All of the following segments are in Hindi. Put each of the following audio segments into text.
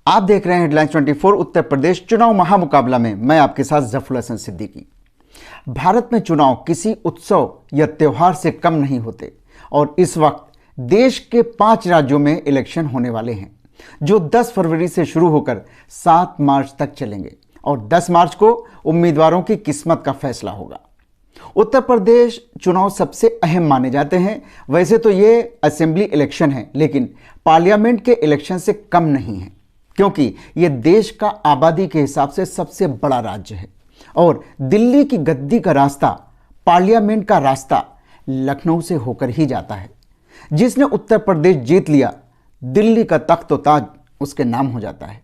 आप देख रहे हैं हेडलाइंस 24 उत्तर प्रदेश चुनाव महामुकाबला में मैं आपके साथ जफरुल हसन सिद्दीकी। भारत में चुनाव किसी उत्सव या त्योहार से कम नहीं होते और इस वक्त देश के 5 राज्यों में इलेक्शन होने वाले हैं जो 10 फरवरी से शुरू होकर 7 मार्च तक चलेंगे और 10 मार्च को उम्मीदवारों की किस्मत का फैसला होगा। उत्तर प्रदेश चुनाव सबसे अहम माने जाते हैं। वैसे तो ये असेंबली इलेक्शन है लेकिन पार्लियामेंट के इलेक्शन से कम नहीं है क्योंकि ये देश का आबादी के हिसाब से सबसे बड़ा राज्य है और दिल्ली की गद्दी का रास्ता, पार्लियामेंट का रास्ता लखनऊ से होकर ही जाता है। जिसने उत्तर प्रदेश जीत लिया, दिल्ली का तख्त व ताज उसके नाम हो जाता है।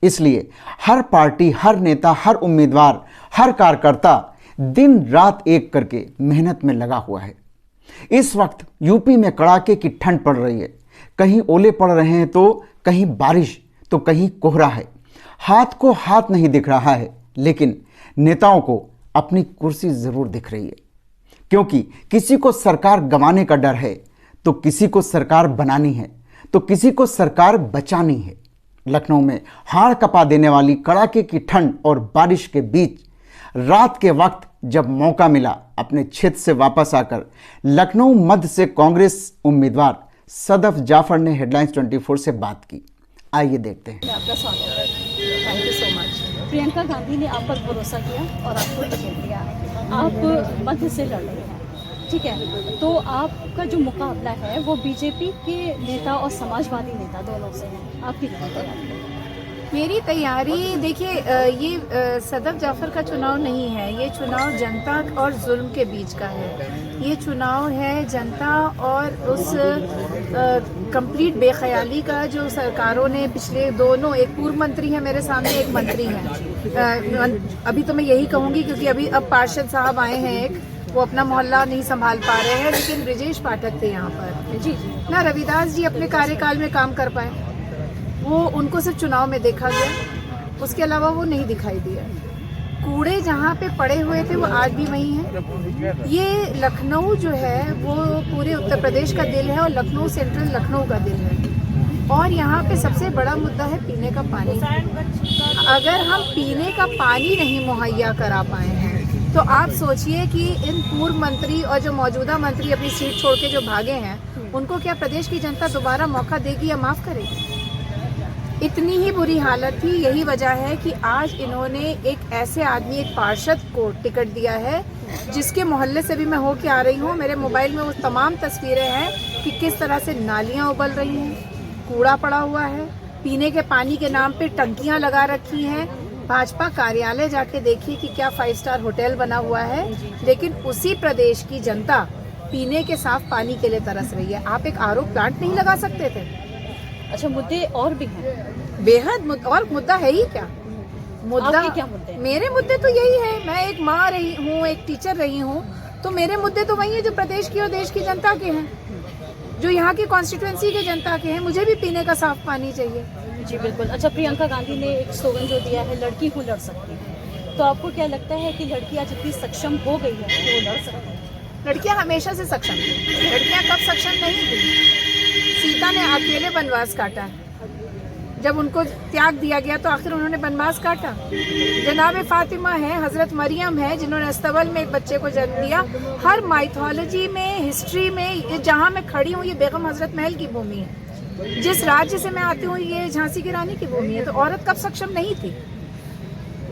इसलिए हर पार्टी, हर नेता, हर उम्मीदवार, हर कार्यकर्ता दिन रात एक करके मेहनत में लगा हुआ है। इस वक्त यूपी में कड़ाके की ठंड पड़ रही है। कहीं ओले पड़ रहे हैं तो कहीं बारिश तो कहीं कोहरा है। हाथ को हाथ नहीं दिख रहा है लेकिन नेताओं को अपनी कुर्सी जरूर दिख रही है क्योंकि किसी को सरकार गंवाने का डर है तो किसी को सरकार बनानी है तो किसी को सरकार बचानी है। लखनऊ में हाड़ कपा देने वाली कड़ाके की ठंड और बारिश के बीच रात के वक्त जब मौका मिला अपने क्षेत्र से वापस आकर लखनऊ मध्य से कांग्रेस उम्मीदवार सदफ जाफर ने हेडलाइंस 24 से बात की। आइए देखते हैं। आपका स्वागत है। Thank you so much. Priyanka Gandhi ने आप पर भरोसा किया और आपको टिकट दिया। आप मध्य से लड़ रहे हैं, ठीक है, तो आपका जो मुकाबला है वो बीजेपी के नेता और समाजवादी नेता दोनों से है। आपकी तैयारी? मेरी तैयारी देखिए, ये सदफ जाफर का चुनाव नहीं है। ये चुनाव जनता और जुल्म के बीच का है। ये चुनाव है जनता और उस कंप्लीट बेख्याली का जो सरकारों ने पिछले दोनों, एक पूर्व मंत्री है मेरे सामने, एक मंत्री है। अभी तो मैं यही कहूँगी क्योंकि अभी अब पार्षद साहब आए हैं, एक वो अपना मोहल्ला नहीं संभाल पा रहे हैं, लेकिन ब्रिजेश पाठक थे यहाँ पर जी ना। रविदास जी अपने कार्यकाल में काम कर पाए, वो उनको सिर्फ चुनाव में देखा गया, उसके अलावा वो नहीं दिखाई दिया। कूड़े जहाँ पे पड़े हुए थे वो आज भी वही हैं। ये लखनऊ जो है वो पूरे उत्तर प्रदेश का दिल है और लखनऊ सेंट्रल लखनऊ का दिल है और यहाँ पे सबसे बड़ा मुद्दा है पीने का पानी। अगर हम पीने का पानी नहीं मुहैया करा पाए हैं तो आप सोचिए कि इन पूर्व मंत्री और जो मौजूदा मंत्री अपनी सीट छोड़ के जो भागे हैं उनको क्या प्रदेश की जनता दोबारा मौका देगी या माफ़ करेगी? इतनी ही बुरी हालत थी। यही वजह है कि आज इन्होंने एक ऐसे आदमी, एक पार्षद को टिकट दिया है जिसके मोहल्ले से भी मैं होके आ रही हूँ। मेरे मोबाइल में वो तमाम तस्वीरें हैं कि किस तरह से नालियाँ उबल रही हैं, कूड़ा पड़ा हुआ है, पीने के पानी के नाम पे टंकियाँ लगा रखी हैं। भाजपा कार्यालय जाके देखिए कि क्या 5 स्टार होटल बना हुआ है, लेकिन उसी प्रदेश की जनता पीने के साफ पानी के लिए तरस रही है। आप एक आरओ प्लांट नहीं लगा सकते थे? अच्छा, मुद्दे और भी हैं? बेहद और मुद्दा है ही क्या? मुद्दा क्या मुद्दे? मेरे मुद्दे तो यही है। मैं एक माँ रही हूँ, एक टीचर रही हूँ, तो मेरे मुद्दे तो वही है जो प्रदेश की और देश की जनता के हैं, जो यहाँ की कॉन्स्टिट्यूएंसी के जनता के हैं। मुझे भी पीने का साफ पानी चाहिए। जी बिल्कुल। अच्छा, प्रियंका गांधी ने एक स्लोगन जो दिया है, लड़की हूँ लड़ सकती है, तो आपको क्या लगता है कि लड़की आज इतनी सक्षम हो गई है कि वो लड़ सकती है? लड़कियाँ हमेशा से सक्षम थी। लड़कियाँ कब सक्षम नहीं थी? सीता ने अकेले वनवास काटा, जब उनको त्याग दिया गया तो आखिर उन्होंने वनवास काटा। जनाब फातिमा है, हजरत मरियम है जिन्होंने अस्तबल में एक बच्चे को जन्म दिया। हर माइथोलॉजी में, हिस्ट्री में, ये जहाँ मैं खड़ी हूँ ये बेगम हजरत महल की भूमि है। जिस राज्य से मैं आती हूँ ये झांसी की रानी की भूमि है। तो औरत कब सक्षम नहीं थी?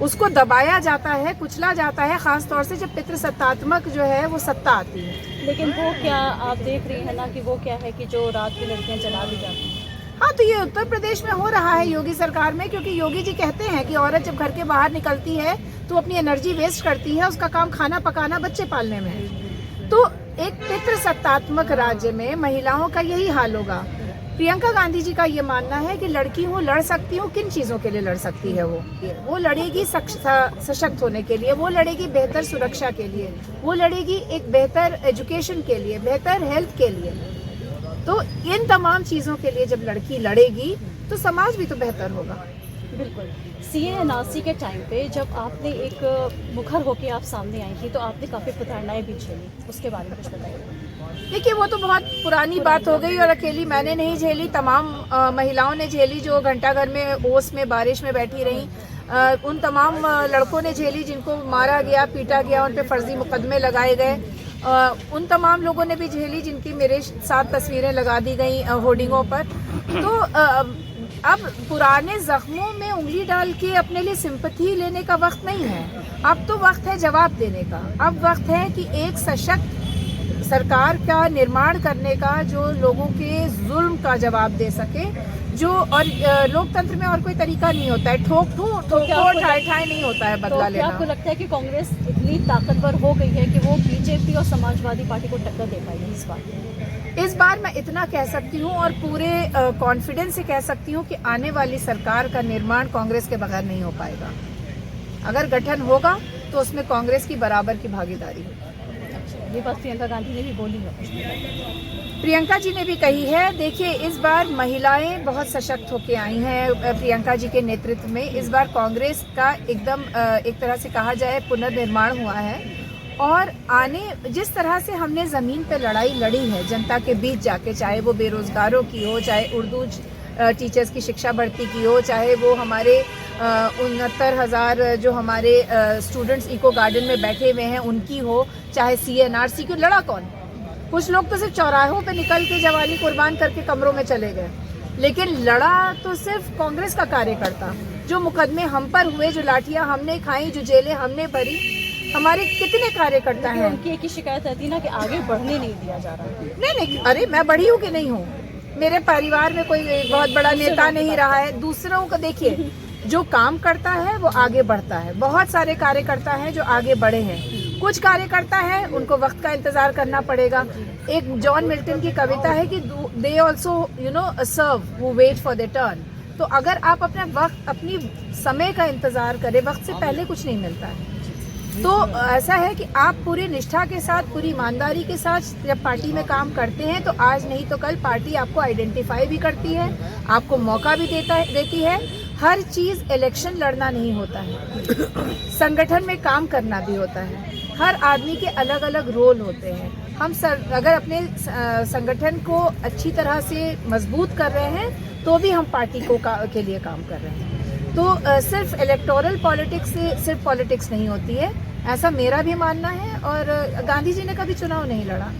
उसको दबाया जाता है, कुचला जाता है, खास तौर से जब पितृसत्तात्मक जो है वो सत्ता आती है। लेकिन वो क्या आप देख रही हैं ना कि वो क्या है कि जो रात में लड़कियां जला दी जाती हैं। हाँ, तो ये उत्तर प्रदेश में हो रहा है योगी सरकार में, क्योंकि योगी जी कहते हैं कि औरत जब घर के बाहर निकलती है तो अपनी एनर्जी वेस्ट करती है, उसका काम खाना पकाना, बच्चे पालने में है। तो एक पितृसत्तात्मक राज्य में महिलाओं का यही हाल होगा। प्रियंका गांधी जी का ये मानना है कि लड़की हूँ, लड़ सकती हूँ। किन चीज़ों के लिए लड़ सकती है वो लड़ेगी सशक्त होने के लिए, वो लड़ेगी बेहतर सुरक्षा के लिए, वो लड़ेगी एक बेहतर एजुकेशन के लिए, बेहतर हेल्थ के लिए। तो इन तमाम चीज़ों के लिए जब लड़की लड़ेगी तो समाज भी तो बेहतर होगा। बिल्कुल। सीए एनआरसी के टाइम पे जब आपने एक मुखर होकर आप सामने आई थी तो आपने काफ़ी प्रताड़नाएं भी झेली, उसके बारे में कुछ बताइए। देखिए वो तो बहुत पुरानी बात हो गई और अकेली मैंने नहीं झेली, तमाम महिलाओं ने झेली जो घंटा घर में ओस में बारिश में बैठी रहीं। उन तमाम लड़कों ने झेली जिनको मारा गया, पीटा गया, उन पे फर्जी मुकदमे लगाए गए। उन तमाम लोगों ने भी झेली जिनकी मेरे साथ तस्वीरें लगा दी गई होर्डिंगों पर। तो अब पुराने जख्मों में उंगली डाल के अपने लिए सिंपैथी लेने का वक्त नहीं है। अब तो वक्त है जवाब देने का। अब वक्त है कि एक सशक्त सरकार का निर्माण करने का जो लोगों के जुल्म का जवाब दे सके, जो और लोकतंत्र में और कोई तरीका नहीं होता है ठोक ठाई ठाई नहीं होता है बदला तो लेना। क्या आपको लगता है कि कांग्रेस इतनी ताकतवर हो गई है कि वो बीजेपी और समाजवादी पार्टी को टक्कर दे पाएगी इस बार? इस बार मैं इतना कह सकती हूँ और पूरे कॉन्फिडेंस से कह सकती हूँ कि आने वाली सरकार का निर्माण कांग्रेस के बगैर नहीं हो पाएगा। अगर गठन होगा तो उसमें कांग्रेस की बराबर की भागीदारी होगी। ये बात प्रियंका गांधी ने भी बोली है। प्रियंका जी ने भी कही है। देखिए इस बार महिलाएं बहुत सशक्त होकर आई हैं प्रियंका जी के नेतृत्व में। इस बार कांग्रेस का एकदम एक तरह से कहा जाए पुनर्निर्माण हुआ है और जिस तरह से हमने ज़मीन पे लड़ाई लड़ी है जनता के बीच जाके, चाहे वो बेरोजगारों की हो, चाहे उर्दू टीचर्स की शिक्षा भर्ती की हो, चाहे वो हमारे 69,000 जो हमारे स्टूडेंट्स इको गार्डन में बैठे हुए हैं उनकी हो, चाहे CNRC की। लड़ा कौन? कुछ लोग तो सिर्फ चौराहों पे निकल के जवानी कुर्बान करके कमरों में चले गए, लेकिन लड़ा तो सिर्फ कांग्रेस का कार्यकर्ता। जो मुकदमे हम पर हुए, जो लाठियां हमने खाई, जो जेलें हमने भरी, हमारे कितने कार्यकर्ता हैं। उनकी एक ही शिकायत रहती है ना कि आगे बढ़ने नहीं दिया जा रहा। नहीं, अरे मैं बड़ी हूँ कि नहीं हूँ? मेरे परिवार में कोई बहुत बड़ा नेता नहीं रहा है। दूसरों को देखिए, जो काम करता है वो आगे बढ़ता है। बहुत सारे कार्यकर्ता हैं जो आगे बढ़े हैं। कुछ कार्यकर्ता हैं उनको वक्त का इंतजार करना पड़ेगा। एक जॉन मिल्टन की कविता है कि they also serve who wait for their turn. तो अगर आप अपने वक्त, अपनी समय का इंतजार करें, वक्त से पहले कुछ नहीं मिलता है। तो ऐसा है कि आप पूरी निष्ठा के साथ, पूरी ईमानदारी के साथ जब पार्टी में काम करते हैं तो आज नहीं तो कल पार्टी आपको आइडेंटिफाई भी करती है, आपको मौका भी देती है। हर चीज़ इलेक्शन लड़ना नहीं होता है, संगठन में काम करना भी होता है। हर आदमी के अलग अलग रोल होते हैं। हम अगर अपने संगठन को अच्छी तरह से मजबूत कर रहे हैं तो भी हम पार्टी के लिए काम कर रहे हैं। तो सिर्फ इलेक्टोरल पॉलिटिक्स से सिर्फ पॉलिटिक्स नहीं होती है, ऐसा मेरा भी मानना है। और गांधी जी ने कभी चुनाव नहीं लड़ा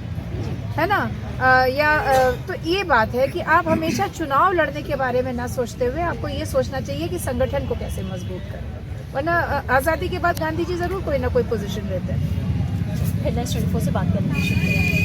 है ना, तो ये बात है कि आप हमेशा चुनाव लड़ने के बारे में ना सोचते हुए आपको ये सोचना चाहिए कि संगठन को कैसे मजबूत करें। वरना आज़ादी के बाद गांधी जी जरूर कोई ना कोई पोजीशन लेते हैं। हेडलाइंस 24 से बात करने के लिए शुक्रिया।